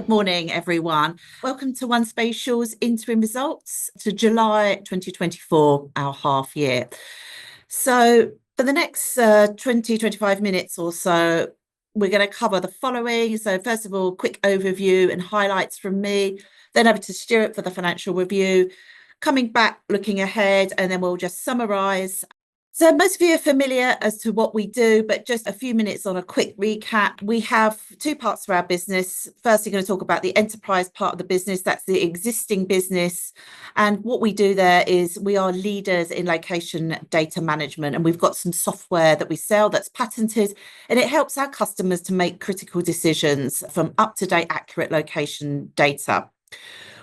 Good morning, everyone. Welcome to 1Spatial's interim results to July 2024, our half year. So for the next 25 minutes or so, we're going to cover the following. So first of all, quick overview and highlights from me, then over to Stuart for the financial review, coming back, looking ahead, and then we'll just summarise. So most of you are familiar as to what we do, but just a few minutes on a quick recap. We have two parts of our business. Firstly, going to talk about the enterprise part of the business. That's the existing business. And what we do there is we are leaders in location data management, and we've got some software that we sell that's patented, and it helps our customers to make critical decisions from up-to-date, accurate location data.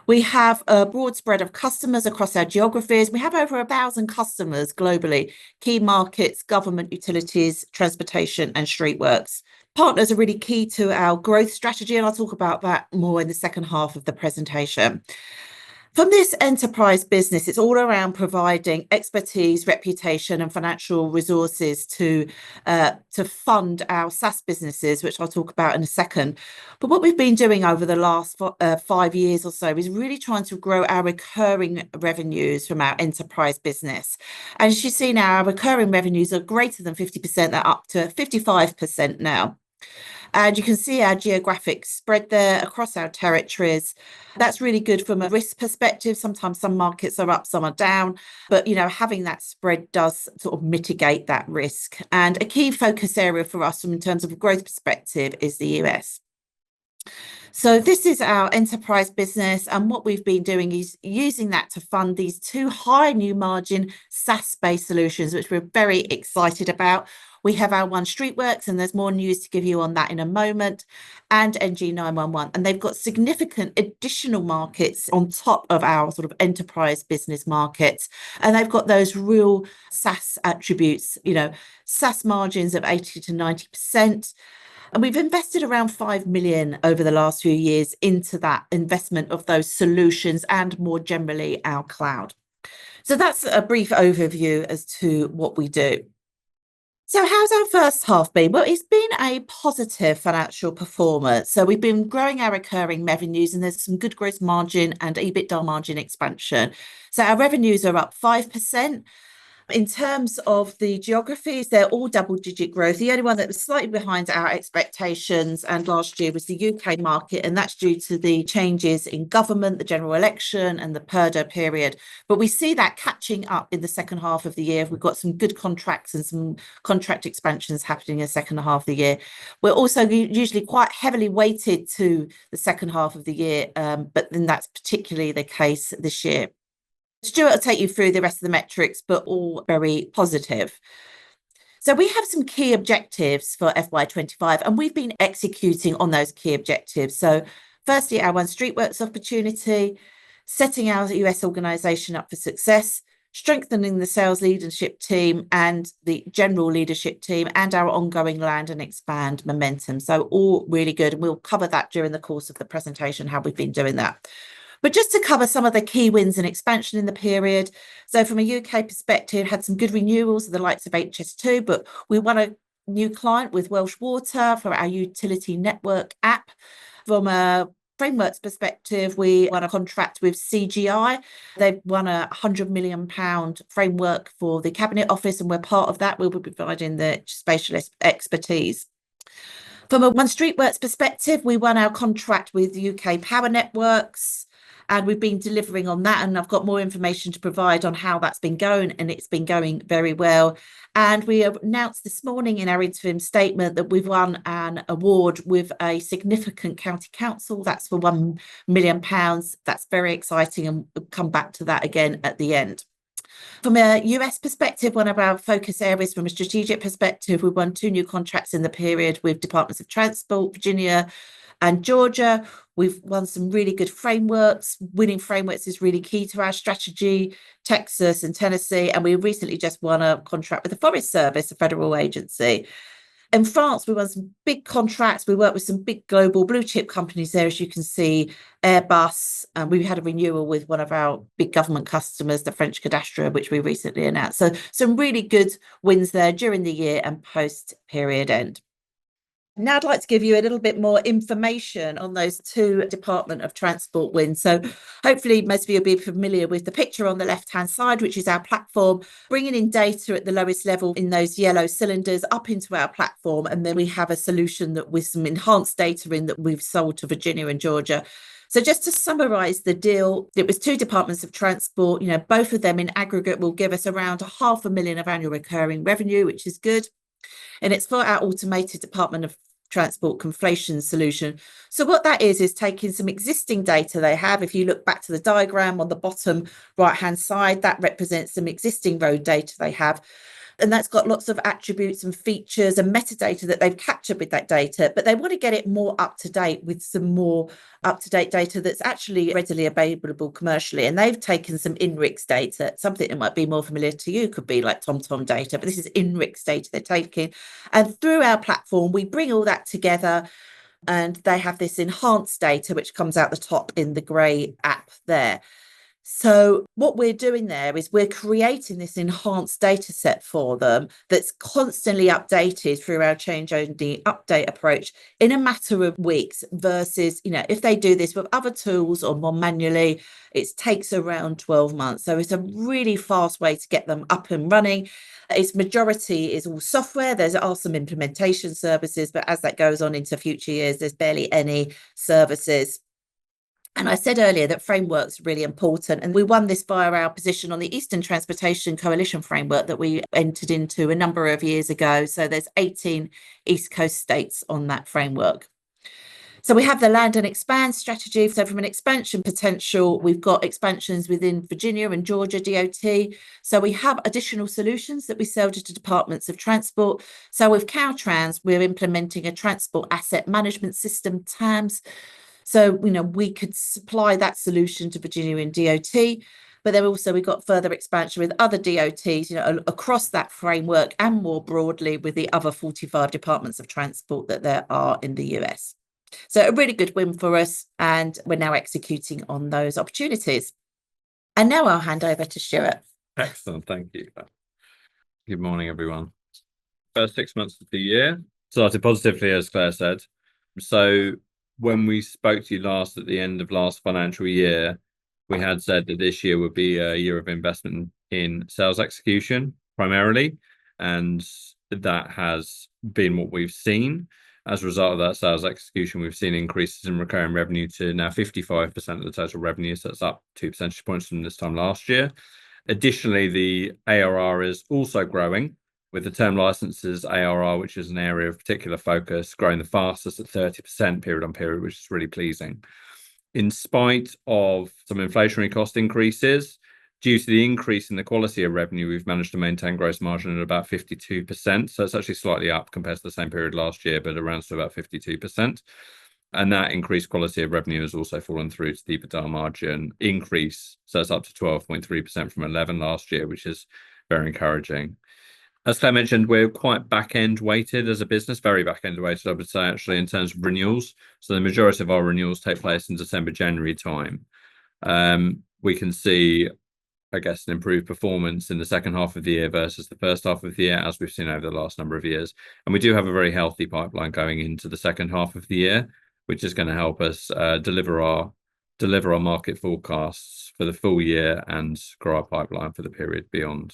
We have a broad spread of customers across our geographies. We have over 1,000 customers globally, key markets, government, utilities, transportation, and streetworks. Partners are really key to our growth strategy, and I'll talk about that more in the second half of the presentation. From this enterprise business, it's all around providing expertise, reputation, and financial resources to fund our SaaS businesses, which I'll talk about in a second. But what we've been doing over the last 5 years or so is really trying to grow our recurring revenues from our enterprise business. And as you see now, our recurring revenues are greater than 50%, they're up to 55% now. And you can see our geographic spread there across our territories. That's really good from a risk perspective. Sometimes some markets are up, some are down, but having that spread does sort of mitigate that risk. And a key focus area for us in terms of a growth perspective is the US. So this is our enterprise business, and what we've been doing is using that to fund these two high new margin SaaS-based solutions, which we're very excited about. We have our One Streetworks, and there's more news to give you on that in a moment, and NG911. And they've got significant additional markets on top of our sort of enterprise business markets. And they've got those real SaaS attributes, SaaS margins of 80 to 90%. And we've invested around 5 million over the last few years into that investment of those solutions and more generally our cloud. So that's a brief overview as to what we do. So how's our first half been? Well, it's been a positive financial performance. So we've been growing our recurring revenues, and there's some good gross margin and EBITDA margin expansion. So our revenues are up 5%. In terms of the geographies, they're all double-digit growth. The only one that was slightly behind our expectations and last year was the UK market, and that's due to the changes in government, the general election and the PERDA period. But we see that catching up in the second half of the year. We've got some good contracts and some contract expansions happening in the second half of the year. We're also usually quite heavily weighted to the second half of the year, but then that's particularly the case this year. Stuart will take you through the rest of the metrics, but all very positive. So we have some key objectives for FY25, and we've been executing on those key objectives. So firstly, our One Streetworks opportunity, setting our US organisation up for success, strengthening the sales leadership team and the general leadership team, and our ongoing land and expand momentum. So all really good. And we'll cover that during the course of the presentation, how we've been doing that. But just to cover some of the key wins and expansion in the period. So from a UK perspective, had some good renewals of the likes of HS2, but we won a new client with Welsh Water for our utility network app. From a frameworks perspective, we won a contract with CGI. They've won a £100 million framework for the Cabinet Office, and we're part of that. We'll be providing the spatial expertise. From a One Streetworks perspective, we won our contract with the UK Power Networks, and we've been delivering on that, and I've got more information to provide on how that's been going, and it's been going very well. And we announced this morning in our interim statement that we've won an award with a significant county council. That's for £1 million. That's very exciting, and we'll come back to that again at the end. From a US perspective, one of our focus areas from a strategic perspective, we won 2 new contracts in the period with Departments of Transport, Virginia and Georgia. We've won some really good frameworks. Winning frameworks is really key to our strategy, Texas and Tennessee. And we recently just won a contract with the Forest Service, a federal agency. In France, we won some big contracts. We worked with some big global blue chip companies there, as you can see, Airbus. And we had a renewal with one of our big government customers, the French Cadastre, which we recently announced. So some really good wins there during the year and post period end. Now I'd like to give you a little bit more information on those two Department of Transport wins. So hopefully most of you will be familiar with the picture on the left-hand side, which is our platform, bringing in data at the lowest level in those yellow cylinders up into our platform. And then we have a solution that with some enhanced data in that we've sold to Virginia and Georgia. So just to summarise the deal, it was two departments of transport. Both of them in aggregate will give us around 500,000 of annual recurring revenue, which is good. And it's for our automated Department of Transport conflation solution. So what that is taking some existing data they have. If you look back to the diagram on the bottom right-hand side, that represents some existing road data they have. And that's got lots of attributes and features and metadata that they've captured with that data, but they want to get it more up to date with some more up-to-date data that's actually readily available commercially. And they've taken some INRIX data. Something that might be more familiar to you could be like TomTom data, but this is INRIX data they're taking. And through our platform, we bring all that together, and they have this enhanced data, which comes out the top in the grey app there. So what we're doing there is we're creating this enhanced data set for them that's constantly updated through our change only update approach in a matter of weeks versus, if they do this with other tools or more manually, it takes around 12 months. So it's a really fast way to get them up and running. Its majority is all software. There are some implementation services, but as that goes on into future years, there's barely any services. And I said earlier that framework's really important. And we won this via our position on the Eastern Transportation Coalition framework that we entered into a number of years ago. So there's 18 East Coast states on that framework. So we have the land and expand strategy. So from an expansion potential, we've got expansions within Virginia and Georgia DOT. So we have additional solutions that we sell to departments of transport. So with Caltrans, we're implementing a transport asset management system, TAMS. So, we could supply that solution to Virginia and DOT, but then also we've got further expansion with other DOTs, across that framework and more broadly with the other 45 departments of transport that there are in the US. So a really good win for us, and we're now executing on those opportunities. And now I'll hand over to Stuart. Excellent, thank you. Good morning, everyone. First 6 months of the year started positively, as Claire said. So when we spoke to you last at the end of last financial year, we had said that this year would be a year of investment in sales execution primarily, and that has been what we've seen. As a result of that sales execution, we've seen increases in recurring revenue to now 55% of the total revenue, so that's up 2 percentage points from this time last year. Additionally, the ARR is also growing, with the term licenses ARR, which is an area of particular focus, growing the fastest at 30% period on period, which is really pleasing. In spite of some inflationary cost increases, due to the increase in the quality of revenue, we've managed to maintain gross margin at about 52%. So it's actually slightly up compared to the same period last year, but around to about 52%. And that increased quality of revenue has also fallen through to the EBITDA margin increase. So it's up to 12.3% from 11% last year, which is very encouraging. As Claire mentioned, we're quite back-end weighted as a business, very back-end weighted, I would say, actually, in terms of renewals. So the majority of our renewals take place in December, January time. We can see, I guess, an improved performance in the second half of the year versus the first half of the year, as we've seen over the last number of years. And we do have a very healthy pipeline going into the second half of the year, which is going to help us deliver our market forecasts for the full year and grow our pipeline for the period beyond.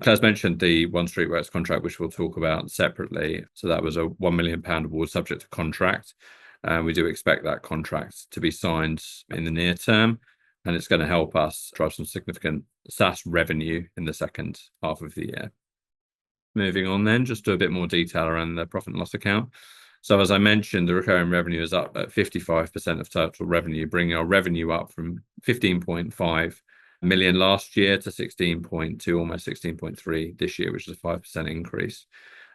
Claire's mentioned the One Streetworks contract, which we'll talk about separately. So that was a £1 million award subject to contract. We do expect that contract to be signed in the near term, and it's going to help us drive some significant SaaS revenue in the second half of the year. Moving on then, just do a bit more detail around the profit and loss account. So as I mentioned, the recurring revenue is up at 55% of total revenue, bringing our revenue up from 15.5 million last year to 16.2, almost 16.3 this year, which is a 5% increase.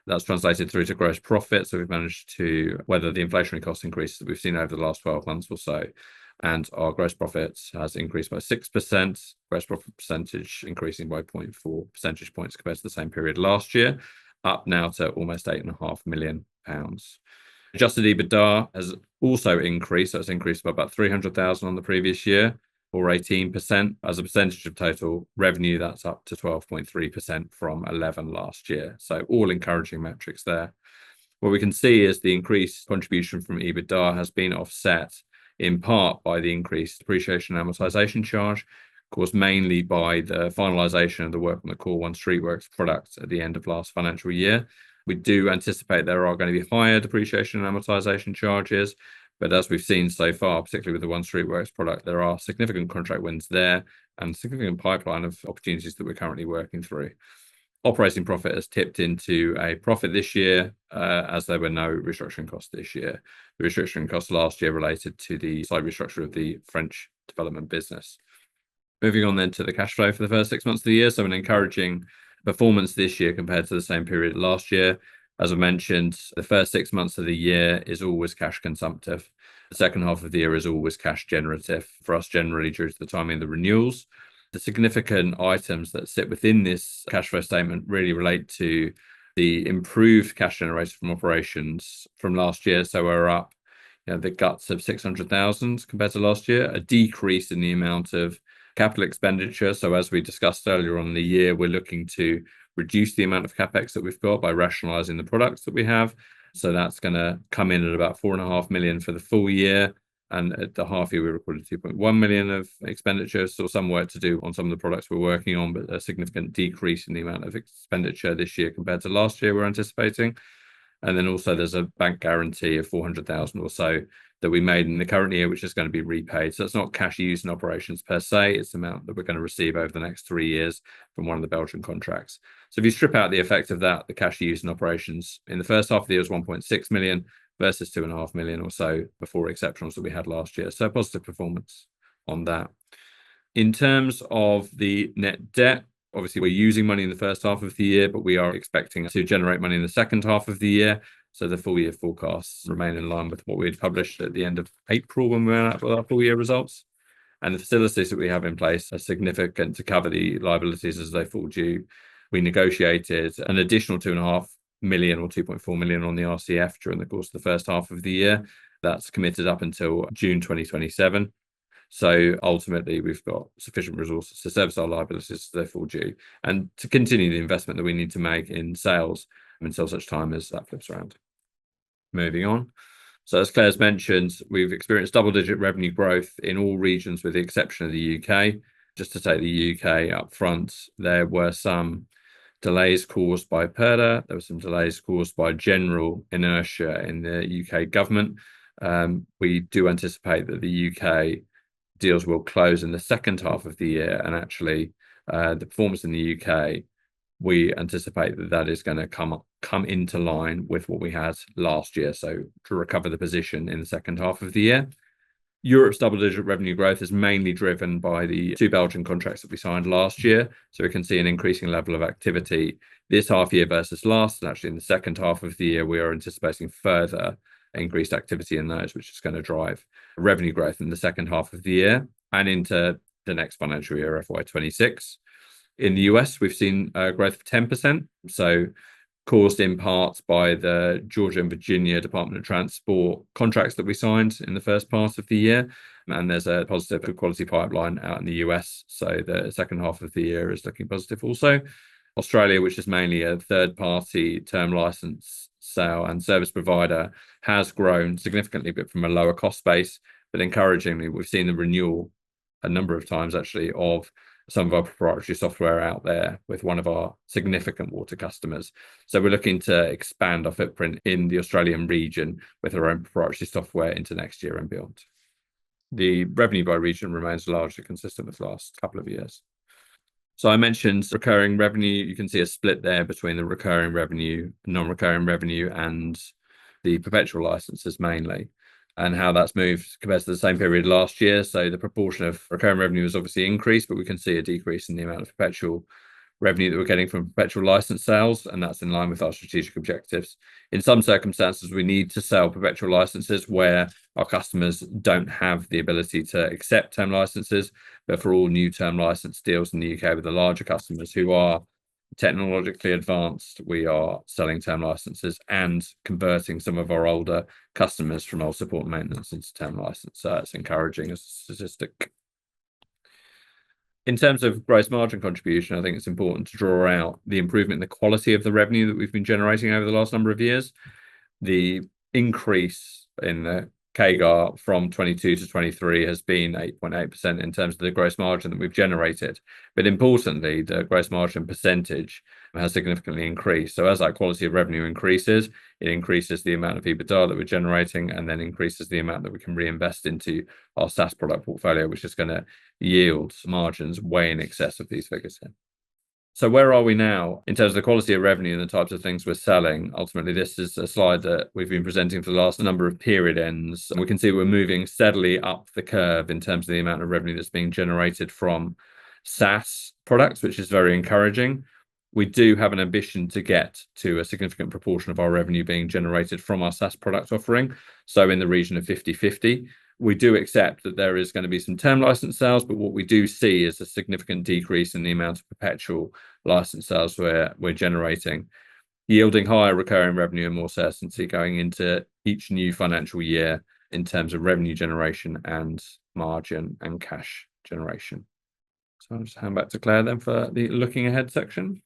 That's translated through to gross profit. So we've managed to weather the inflationary cost increases that we've seen over the last 12 months or so. And our gross profit has increased by 6%, gross profit percentage increasing by 0.4 percentage points compared to the same period last year, up now to almost £8.5 million. Adjusted EBITDA has also increased. So it's increased by about 300,000 on the previous year, or 18%. As a percentage of total revenue, that's up to 12.3% from 11% last year. So all encouraging metrics there. What we can see is the increased contribution from EBITDA has been offset in part by the increased depreciation and amortization charge, caused mainly by the finalisation of the work on the core One Streetworks product at the end of last financial year. We do anticipate there are going to be higher depreciation and amortization charges, but as we've seen so far, particularly with the One Streetworks product, there are significant contract wins there and significant pipeline of opportunities that we're currently working through. Operating profit has tipped into a profit this year, as there were no restructuring costs this year. The restructuring costs last year related to the slight restructure of the French development business. Moving on then to the cash flow for the first 6 months of the year. So an encouraging performance this year compared to the same period last year. As I mentioned, the first 6 months of the year is always cash consumptive. The second half of the year is always cash generative for us, generally due to the timing of the renewals. The significant items that sit within this cash flow statement really relate to the improved cash generation from operations from last year. So we're up, the guts of 600,000 compared to last year, a decrease in the amount of capital expenditure. So as we discussed earlier on in the year, we're looking to reduce the amount of capex that we've got by rationalizing the products that we have. So that's going to come in at about 4.5 million for the full year. And at the half year, we recorded 2.1 million of expenditure. So some work to do on some of the products we're working on, but a significant decrease in the amount of expenditure this year compared to last year we're anticipating. And then also there's a bank guarantee of 400,000 or so that we made in the current year, which is going to be repaid. So it's not cash used in operations per se. It's the amount that we're going to receive over the next 3 years from one of the Belgian contracts. So if you strip out the effect of that, the cash used in operations in the first half of the year was 1.6 million versus 2.5 million or so before exceptionals that we had last year. So positive performance on that. In terms of the net debt, obviously we're using money in the first half of the year, but we are expecting to generate money in the second half of the year. So the full year forecasts remain in line with what we had published at the end of April when we went out with our full year results. And the facilities that we have in place are significant to cover the liabilities as they fall due. We negotiated an additional 2.5 million or 2.4 million on the RCF during the course of the first half of the year. That's committed up until June 2027. So ultimately, we've got sufficient resources to service our liabilities as they fall due and to continue the investment that we need to make in sales until such time as that flips around. Moving on. So as Claire's mentioned, we've experienced double-digit revenue growth in all regions with the exception of the UK. Just to take the UK up front, there were some delays caused by PERDA. There were some delays caused by general inertia in the UK government. We do anticipate that the UK deals will close in the second half of the year, and actually the performance in the UK, we anticipate that that is going to come into line with what we had last year, so to recover the position in the second half of the year. Europe's double-digit revenue growth is mainly driven by the 2 Belgian contracts that we signed last year, so we can see an increasing level of activity this half year versus last, and actually in the second half of the year we are anticipating further increased activity in those, which is going to drive revenue growth in the second half of the year and into the next financial year, FY26. In the US, we've seen a growth of 10%, so caused in part by the Georgia and Virginia Department of Transport contracts that we signed in the first part of the year. And there's a positive good quality pipeline out in the US, so the second half of the year is looking positive also. Australia, which is mainly a third-party term license sale and service provider, has grown significantly, but from a lower cost base. But encouragingly, we've seen the renewal a number of times actually of some of our proprietary software out there with one of our significant water customers. So we're looking to expand our footprint in the Australian region with our own proprietary software into next year and beyond. The revenue by region remains largely consistent with the last couple of years. So I mentioned recurring revenue. You can see a split there between the recurring revenue, non-recurring revenue, and the perpetual licenses mainly, and how that's moved compared to the same period last year. So the proportion of recurring revenue has obviously increased, but we can see a decrease in the amount of perpetual revenue that we're getting from perpetual license sales, and that's in line with our strategic objectives. In some circumstances, we need to sell perpetual licenses where our customers don't have the ability to accept term licenses, but for all new term license deals in the UK with the larger customers who are technologically advanced, we are selling term licenses and converting some of our older customers from old support and maintenance into term license. So it's encouraging as a statistic. In terms of gross margin contribution, I think it's important to draw out the improvement in the quality of the revenue that we've been generating over the last number of years. The increase in the CAGR from 22 to 23 has been 8.8% in terms of the gross margin that we've generated. But importantly, the gross margin percentage has significantly increased. So as that quality of revenue increases, it increases the amount of EBITDA that we're generating, and then increases the amount that we can reinvest into our SaaS product portfolio, which is going to yield margins way in excess of these figures here. So where are we now in terms of the quality of revenue and the types of things we're selling? Ultimately, this is a slide that we've been presenting for the last number of period ends. And we can see we're moving steadily up the curve in terms of the amount of revenue that's being generated from SaaS products, which is very encouraging. We do have an ambition to get to a significant proportion of our revenue being generated from our SaaS product offering, so in the region of 50-50. We do accept that there is going to be some term license sales, but what we do see is a significant decrease in the amount of perpetual license sales we're generating, yielding higher recurring revenue and more certainty going into each new financial year in terms of revenue generation and margin and cash generation. So I'll just hand back to Claire then for the looking ahead section.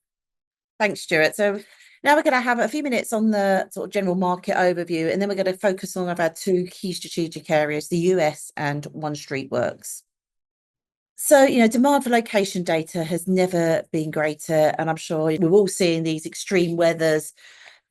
Thanks, Stuart. So now we're going to have a few minutes on the sort of general market overview, and then we're going to focus on our two key strategic areas, the US and OneStreetWorks. So, demand for location data has never been greater, and I'm sure we're all seeing these extreme weathers.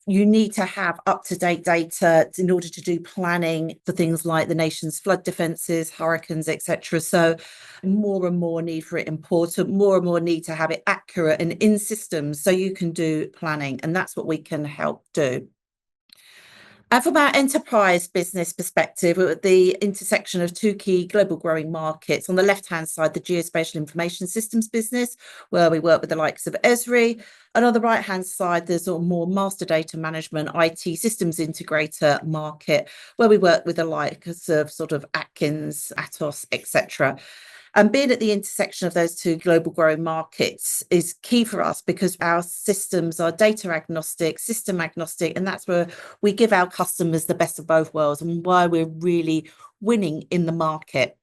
You need to have up-to-date data in order to do planning for things like the nation's flood defences, hurricanes, etc. So more and more need for it important, more and more need to have it accurate and in systems so you can do planning. And that's what we can help do. And from our enterprise business perspective, we're at the intersection of two key global growing markets. On the left-hand side, the geospatial information systems business, where we work with the likes of Esri. And on the right-hand side, there's a more master data management, IT systems integrator market, where we work with the likes of sort of Atkins, Atos, etc. And being at the intersection of those two global growing markets is key for us because our systems are data agnostic, system agnostic, and that's where we give our customers the best of both worlds and why we're really winning in the market.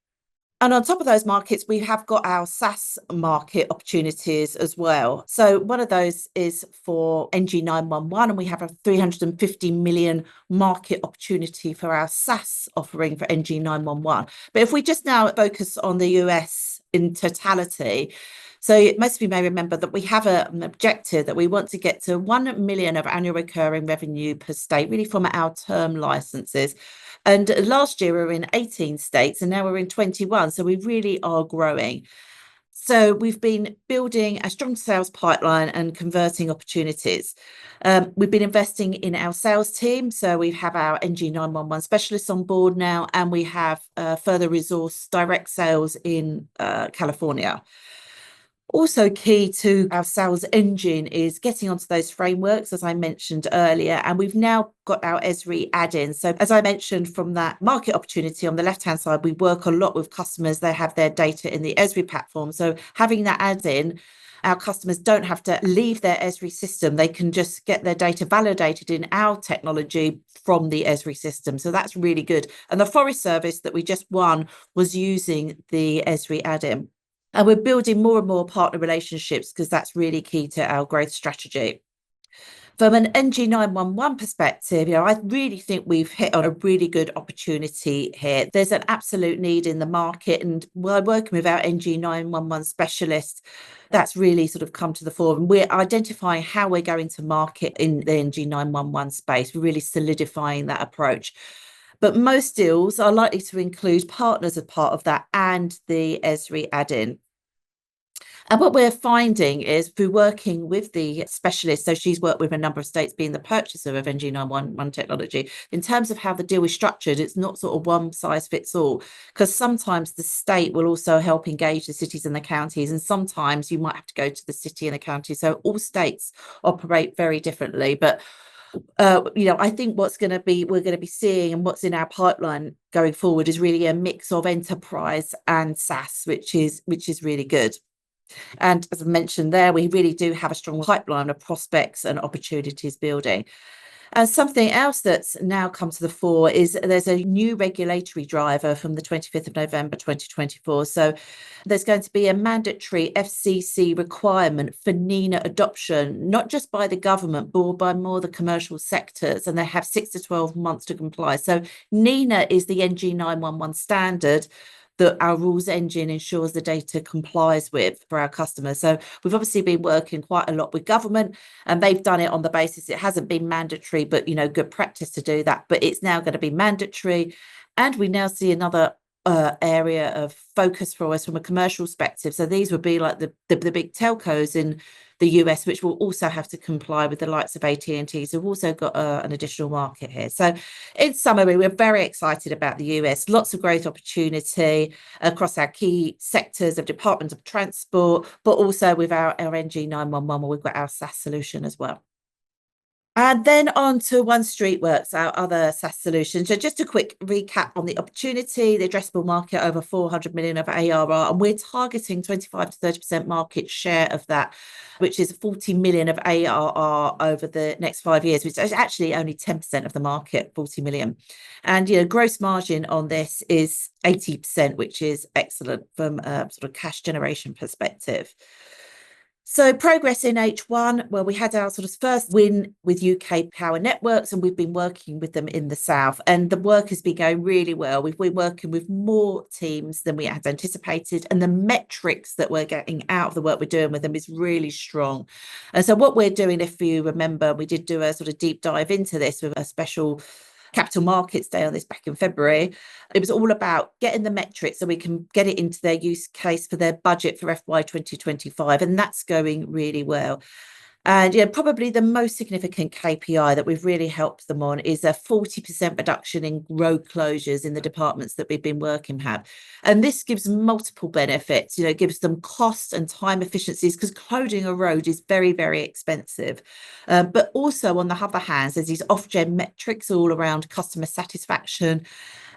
And on top of those markets, we have got our SaaS market opportunities as well. So one of those is for NG911, and we have a 350 million market opportunity for our SaaS offering for NG911. But if we just now focus on the US in totality, so most of you may remember that we have an objective that we want to get to 1 million of annual recurring revenue per state, really from our term licenses. And last year we were in 18 states and now we're in 21. So we really are growing. So we've been building a strong sales pipeline and converting opportunities. We've been investing in our sales team. So we have our NG911 specialists on board now, and we have further resource direct sales in California. Also key to our sales engine is getting onto those frameworks, as I mentioned earlier, and we've now got our Esri add-in. So as I mentioned, from that market opportunity on the left-hand side, we work a lot with customers. They have their data in the Esri platform. So having that add-in, our customers don't have to leave their Esri system. They can just get their data validated in our technology from the Esri system. So that's really good. And the Forest Service that we just won was using the Esri add-in. And we're building more and more partner relationships because that's really key to our growth strategy. From an NG911 perspective, I really think we've hit on a really good opportunity here. There's an absolute need in the market, and we're working with our NG911 specialists. That's really sort of come to the fore, and we're identifying how we're going to market in the NG911 space. We're really solidifying that approach. But most deals are likely to include partners as part of that and the Esri add-in. And what we're finding is through working with the specialist, so she's worked with a number of states being the purchaser of NG911 technology, in terms of how the deal is structured, it's not sort of one size fits all, because sometimes the state will also help engage the cities and the counties, and sometimes you might have to go to the city and the county. So all states operate very differently. But I think we're going to be seeing, and what's in our pipeline going forward is really a mix of enterprise and SaaS, which is really good. And as I mentioned there, we really do have a strong pipeline of prospects and opportunities building. Something else that's now come to the fore is there's a new regulatory driver from the 25th of November 2024. So there's going to be a mandatory FCC requirement for NENA adoption, not just by the government, but by more the commercial sectors, and they have 6 to 12 months to comply. So NENA is the NG 911 standard that our rules engine ensures the data complies with for our customers. So we've obviously been working quite a lot with government, and they've done it on the basis it hasn't been mandatory, but good practice to do that. But it's now going to be mandatory, and we now see another area of focus for us from a commercial perspective. So these would be like the big telcos in the US, which will also have to comply with the likes of AT&T. So we've also got an additional market here. So in summary, we're very excited about the US, lots of growth opportunity across our key sectors of Department of Transport, but also with our NG 911, where we've got our SaaS solution as well. And then on to OneStreetWorks, our other SaaS solution. So just a quick recap on the opportunity, the addressable market over 400 million of ARR, and we're targeting 25 to 30% market share of that, which is 40 million of ARR over the next 5 years, which is actually only 10% of the market, 40 million. And gross margin on this is 80%, which is excellent from a sort of cash generation perspective. So progress in H1, well, we had our sort of first win with UK Power Networks, and we've been working with them in the South, and the work has been going really well. We've been working with more teams than we had anticipated, and the metrics that we're getting out of the work we're doing with them is really strong. And so what we're doing, if you remember, we did do a sort of deep dive into this with a special Capital Markets Day on this back in February. It was all about getting the metrics so we can get it into their use case for their budget for FY 2025, and that's going really well. And probably the most significant KPI that we've really helped them on is a 40% reduction in road closures in the departments that we've been working with. And this gives multiple benefits. It gives them cost and time efficiencies, because closing a road is very, very expensive. But also, on the other hand, there's these off-gen metrics all around customer satisfaction.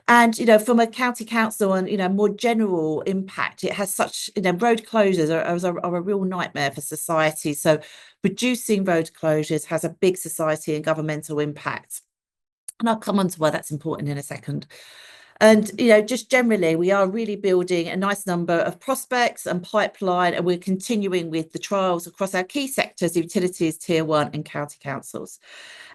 And, from a county council and, more general impact, it has such, road closures are a real nightmare for society. So reducing road closures has a big society and governmental impact. And I'll come on to why that's important in a second. And, just generally, we are really building a nice number of prospects and pipeline, and we're continuing with the trials across our key sectors, utilities, tier one and county councils.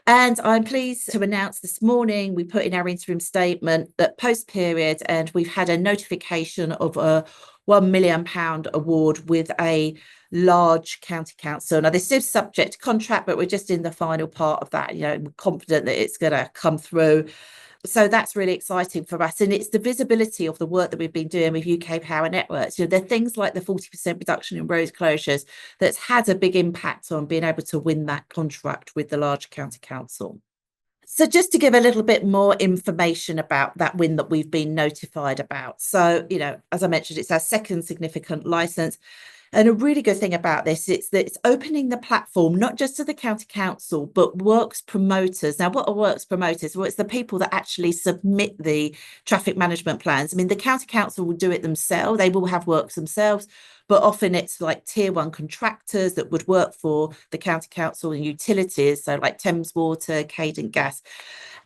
And I'm pleased to announce this morning, we put in our interim statement that post-period, and we've had a notification of a £1 million award with a large county council. Now, this is subject to contract, but we're just in the final part of that. We're confident that it's going to come through. So that's really exciting for us. And it's the visibility of the work that we've been doing with UK Power Networks. There are things like the 40% reduction in road closures that's had a big impact on being able to win that contract with the large county council. So just to give a little bit more information about that win that we've been notified about. So, as I mentioned, it's our second significant license. And a really good thing about this is that it's opening the platform, not just to the county council, but works promoters. Now, what are works promoters? Well, it's the people that actually submit the traffic management plans. I mean, the county council will do it themselves. They will have works themselves, but often it's like tier one contractors that would work for the county council and utilities. So like Thames Water, Cadent Gas.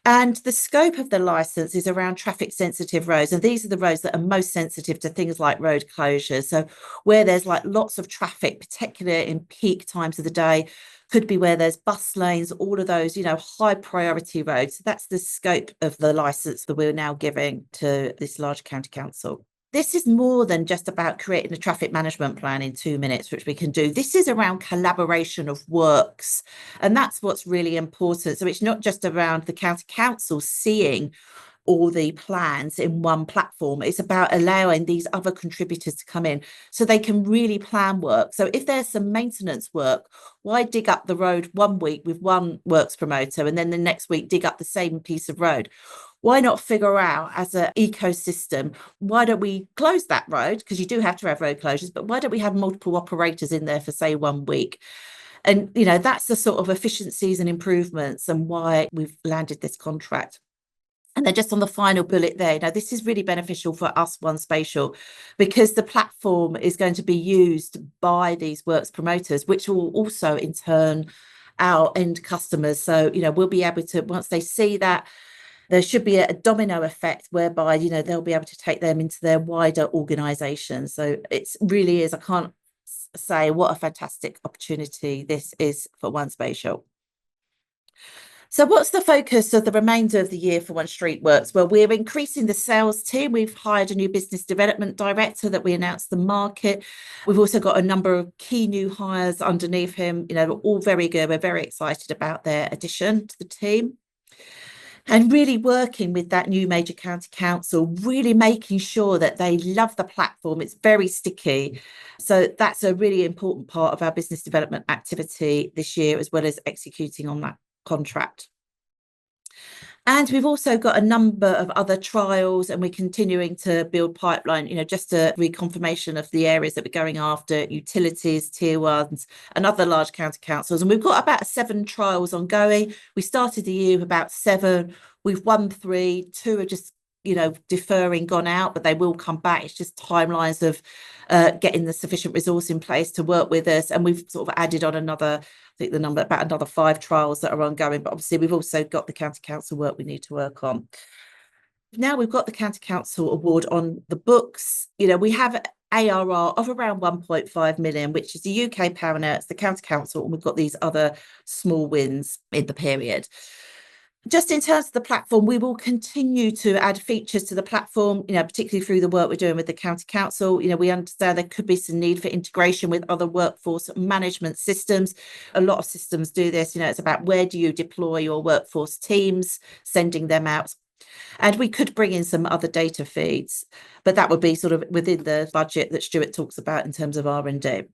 And the scope of the license is around traffic sensitive roads. And these are the roads that are most sensitive to things like road closures. So where there's like lots of traffic, particularly in peak times of the day, could be where there's bus lanes, all of those, high priority roads. So that's the scope of the license that we're now giving to this large county council. This is more than just about creating a traffic management plan in 2 minutes, which we can do. This is around collaboration of works. And that's what's really important. So it's not just around the county council seeing all the plans in one platform. It's about allowing these other contributors to come in so they can really plan work. So if there's some maintenance work, why dig up the road 1 week with one works promoter and then the next week dig up the same piece of road? Why not figure out as an ecosystem, why don't we close that road? Because you do have to have road closures, but why don't we have multiple operators in there for, say, 1 week? And, that's the sort of efficiencies and improvements and why we've landed this contract. And then just on the final bullet there, now this is really beneficial for us, 1Spatial, because the platform is going to be used by these works promoters, which will also in turn our end customers. So, we'll be able to, once they see that, there should be a domino effect whereby, they'll be able to take them into their wider organisation. So it really is, I can't say what a fantastic opportunity this is for 1Spatial. So what's the focus of the remainder of the year for OneStreetWorks? Well, we're increasing the sales team. We've hired a new business development director that we announced the market. We've also got a number of key new hires underneath him, all very good. We're very excited about their addition to the team. And really working with that new major county council, really making sure that they love the platform. It's very sticky. So that's a really important part of our business development activity this year, as well as executing on that contract. And we've also got a number of other trials, and we're continuing to build pipeline, just a reconfirmation of the areas that we're going after: utilities, tier ones, and other large county councils. And we've got about 7 trials ongoing. We started the year with about 7. We've won 3. 2 are just, deferring, gone out, but they will come back. It's just timelines of getting the sufficient resource in place to work with us. And we've sort of added on another, I think the number, about another 5 trials that are ongoing. But obviously, we've also got the county council work we need to work on. Now we've got the county council award on the books. We have ARR of around 1.5 million, which is the UK power nets, the county council, and we've got these other small wins in the period. Just in terms of the platform, we will continue to add features to the platform, particularly through the work we're doing with the county council. We understand there could be some need for integration with other workforce management systems. A lot of systems do this. It's about where do you deploy your workforce teams, sending them out. And we could bring in some other data feeds, but that would be sort of within the budget that Stuart talks about in terms of R&D.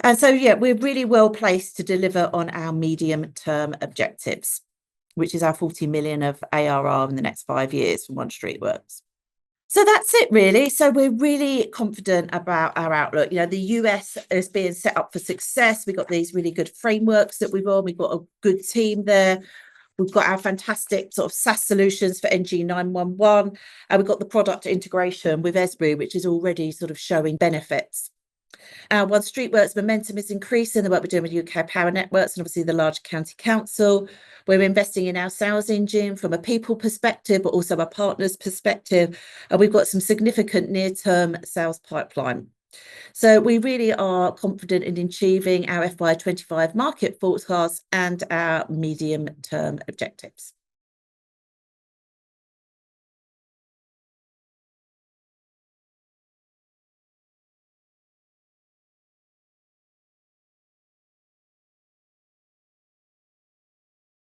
And so, we're really well placed to deliver on our medium-term objectives, which is our 40 million of ARR in the next 5 years from OneStreetWorks. So that's it, really. So we're really confident about our outlook. The US is being set up for success. We've got these really good frameworks that we've got a good team there. We've got our fantastic sort of SaaS solutions for NG911, and we've got the product integration with Esri, which is already sort of showing benefits. Our OneStreetWorks momentum is increasing, the work we're doing with UK Power Networks and obviously the large county council. We're investing in our sales engine from a people perspective, but also a partners perspective. And we've got some significant near-term sales pipeline. So we really are confident in achieving our FY25 market forecast and our medium-term objectives.